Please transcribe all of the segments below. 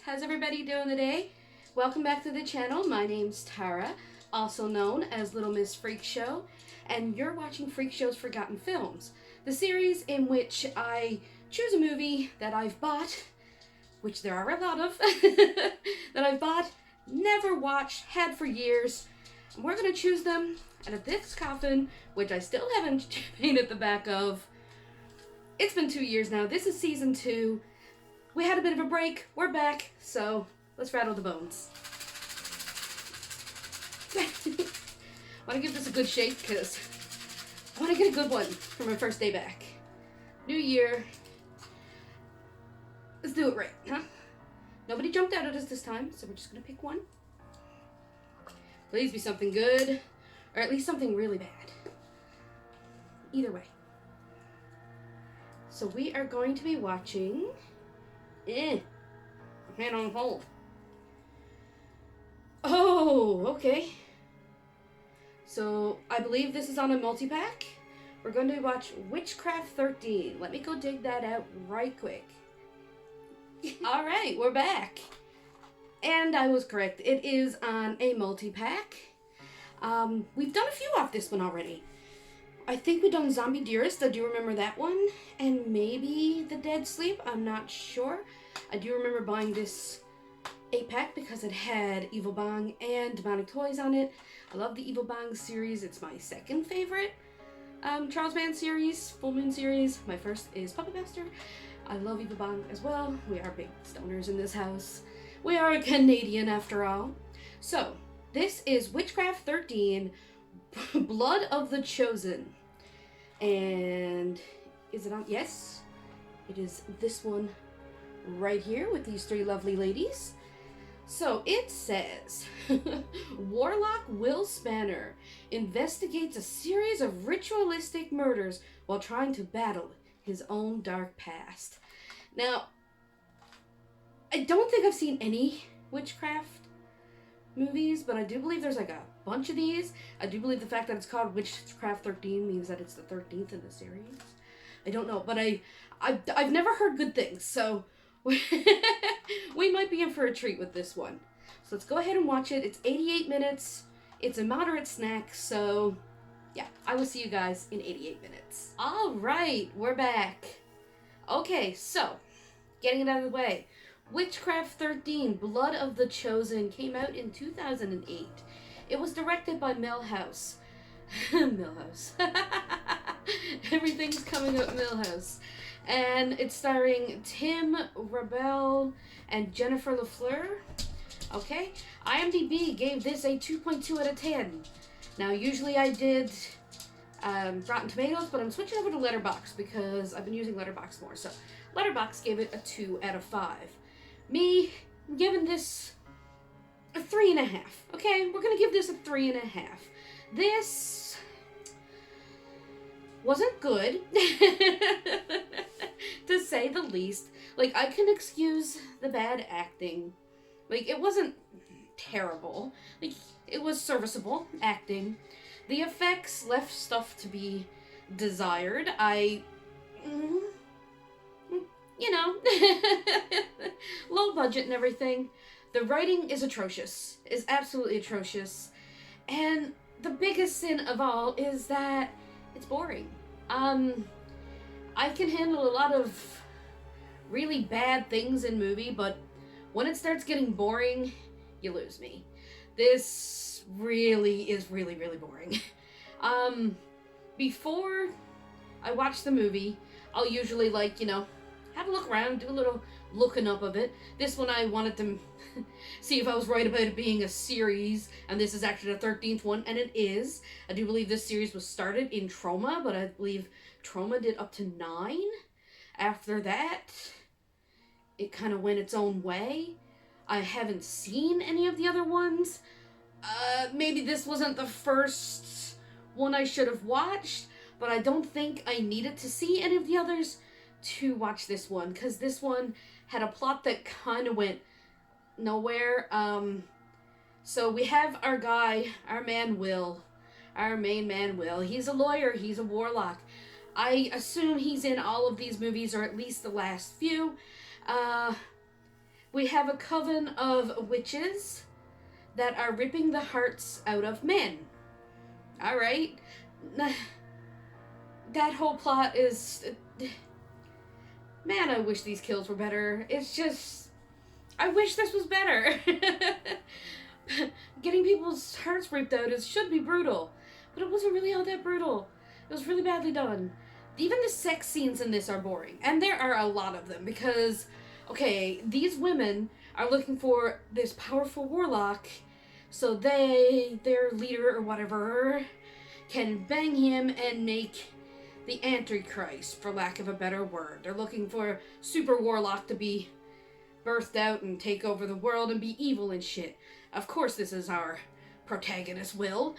How's everybody doing today? Welcome back to the channel. My name's Tara, also known as Little Miss Freakshow, and you're watching Freakshow's Forgotten Films, the series in which I choose a movie that I've bought, which there are a lot of, that I've bought, never watched, had for years, and we're going to choose them out of this coffin, which I still haven't painted the back of. It's been 2 years now. This is season 2. We had a bit of a break. We're back, so let's rattle the bones. I want to give this a good shake because I want to get a good one for my first day back. New year. Let's do it right, huh? Nobody jumped out at us this time, so we're just going to pick one. Please be something good, or at least something really bad. Either way. So we are going to be watching... hand on hold. Oh, okay. So, I believe this is on a multi-pack. We're going to watch Witchcraft 13. Let me go dig that out right quick. Alright, we're back. And I was correct. It is on a multi-pack. We've done a few off this one already. I think we've done Zombie Dearest, I do remember that one, and maybe The Dead Sleep, I'm not sure. I do remember buying this 8-pack because it had Evil Bong and Demonic Toys on it. I love the Evil Bong series, it's my second favorite Charles Band series, Full Moon series. My first is Puppet Master. I love Evil Bong as well. We are big stoners in this house. We are a Canadian after all. So, this is Witchcraft 13, Blood of the Chosen. And is it on? Yes, it is this one right here with these 3 lovely ladies. So it says, Warlock Will Spanner investigates a series of ritualistic murders while trying to battle his own dark past. Now, I don't think I've seen any witchcraft movies, but I do believe there's like a bunch of these. I do believe the fact that it's called Witchcraft 13 means that it's the 13th in the series. I don't know, but I've never heard good things, so we might be in for a treat with this one. So let's go ahead and watch it. It's 88 minutes. It's a moderate snack, so yeah, I will see you guys in 88 minutes. All right, we're back. Okay, so getting it out of the way. Witchcraft 13, Blood of the Chosen came out in 2008. It was directed by Milhouse. Milhouse. Everything's coming up Milhouse. And it's starring Tim Rabel and Jennifer LaFleur. Okay. IMDb gave this a 2.2 out of 10. Now, usually I did Rotten Tomatoes, but I'm switching over to Letterboxd because I've been using Letterboxd more. So, Letterboxd gave it a 2 out of 5. Me, I'm giving this a 3.5. Okay, we're gonna give this a 3.5. This wasn't good, to say the least. Like, I can excuse the bad acting. Like, it wasn't terrible. Like, it was serviceable acting. The effects left stuff to be desired. You know, low budget and everything. The writing is atrocious. Is absolutely atrocious. And the biggest sin of all is that it's boring. I can handle a lot of really bad things in movie, but when it starts getting boring, you lose me. This really is really boring. Before I watch the movie, I'll usually, like, you know, have a look around, do a little looking up of it. This one I wanted to see if I was right about it being a series, and this is actually the 13th one, and it is. I do believe this series was started in Trauma, but I believe Trauma did up to 9. After that, it kind of went its own way. I haven't seen any of the other ones. Maybe this wasn't the first one I should have watched, but I don't think I needed to see any of the others to watch this one, because this one had a plot that kind of went nowhere. So we have our guy, our man Will, our main man Will. He's a lawyer, he's a warlock. I assume he's in all of these movies, or at least the last few. We have a coven of witches that are ripping the hearts out of men. Alright? That whole plot is... Man, I wish these kills were better. It's just... I wish this was better. Getting people's hearts ripped out should be brutal. But it wasn't really all that brutal. It was really badly done. Even the sex scenes in this are boring. And there are a lot of them because, okay, these women are looking for this powerful warlock so their leader or whatever, can bang him and make the Antichrist, for lack of a better word. They're looking for super warlock to be birthed out and take over the world and be evil and shit. Of course this is our protagonist, Will.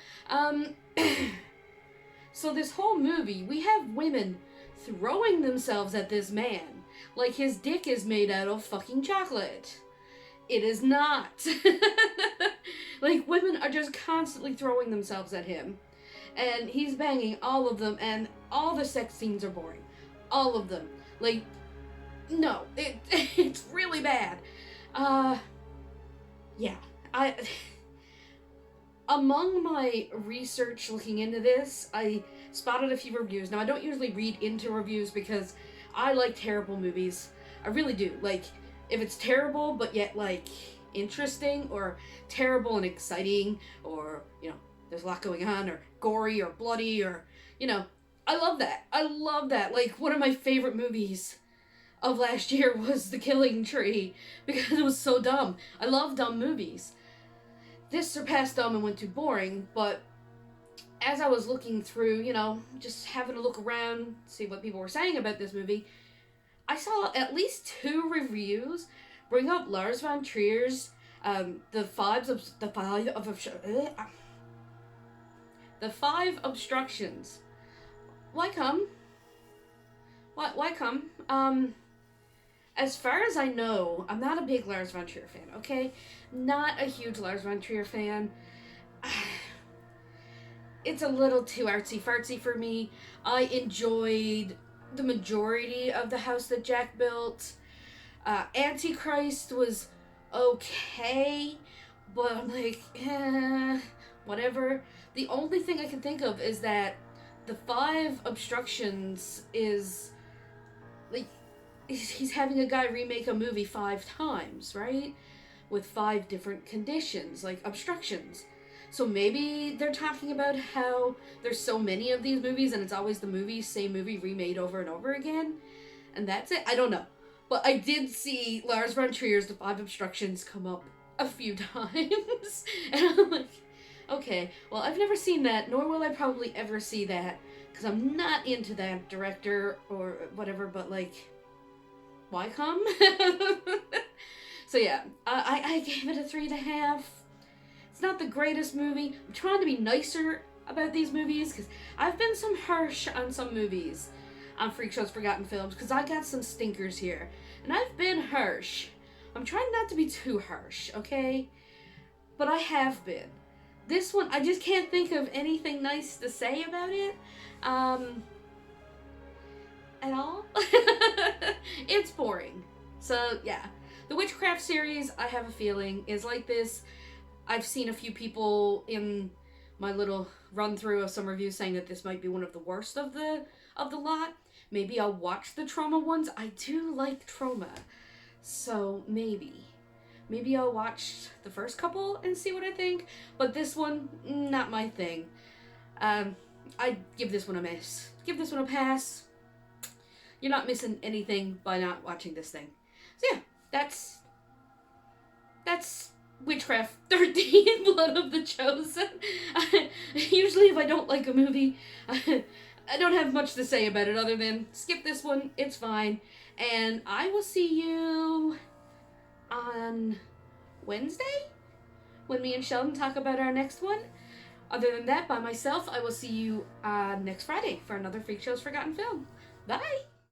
So this whole movie, we have women throwing themselves at this man like his dick is made out of fucking chocolate. It is not. Like, women are just constantly throwing themselves at him. And he's banging all of them, and all the sex scenes are boring. All of them. Like, no. It's really bad. Yeah. Among my research looking into this, I spotted a few reviews. Now, I don't usually read into reviews because I like terrible movies. I really do. Like, if it's terrible, but yet, like, interesting, or terrible and exciting, or, you know, there's a lot going on, or gory, or bloody, or, you know, I love that. I love that. Like, one of my favorite movies of last year was The Killing Tree, because it was so dumb. I love dumb movies. This surpassed dumb and went too boring, but as I was looking through, you know, just having a look around, see what people were saying about this movie, I saw at least 2 reviews bring up Lars von Trier's the five obstructions. Why come? Why come? As far as I know, I'm not a big Lars von Trier fan, okay? Not a huge Lars von Trier fan. It's a little too artsy-fartsy for me. I enjoyed the majority of the house that Jack built. Antichrist was okay, but I'm like, whatever. The only thing I can think of is that the 5 obstructions is, like, he's having a guy remake a movie 5 times, right? With 5 different conditions, like obstructions. So maybe they're talking about how there's so many of these movies and it's always the same movie remade over and over again. And that's it. I don't know. But I did see Lars von Trier's The 5 Obstructions come up a few times. And I'm like, okay, well, I've never seen that, nor will I probably ever see that, because I'm not into that director or whatever, but, like, why come? So yeah, I gave it a 3.5. It's not the greatest movie. I'm trying to be nicer about these movies, because I've been some harsh on some movies on Freakshow's Forgotten Films, because I got some stinkers here. And I've been harsh. I'm trying not to be too harsh, okay? But I have been. This one, I just can't think of anything nice to say about it. At all. It's boring. So, yeah. The Witchcraft series, I have a feeling, is like this. I've seen a few people in my little run-through of some reviews saying that this might be one of the worst of the lot. Maybe I'll watch the Trauma ones. I do like Trauma. So, maybe. Maybe I'll watch the first couple and see what I think. But this one, not my thing. I'd give this one a miss. Give this one a pass. You're not missing anything by not watching this thing. So yeah, that's Witchcraft 13, Blood of the Chosen. Usually if I don't like a movie, I don't have much to say about it other than skip this one, it's fine. And I will see you on Wednesday when me and Sheldon talk about our next one. Other than that, by myself, I will see you next Friday for another Freakshow's Forgotten Film. Bye!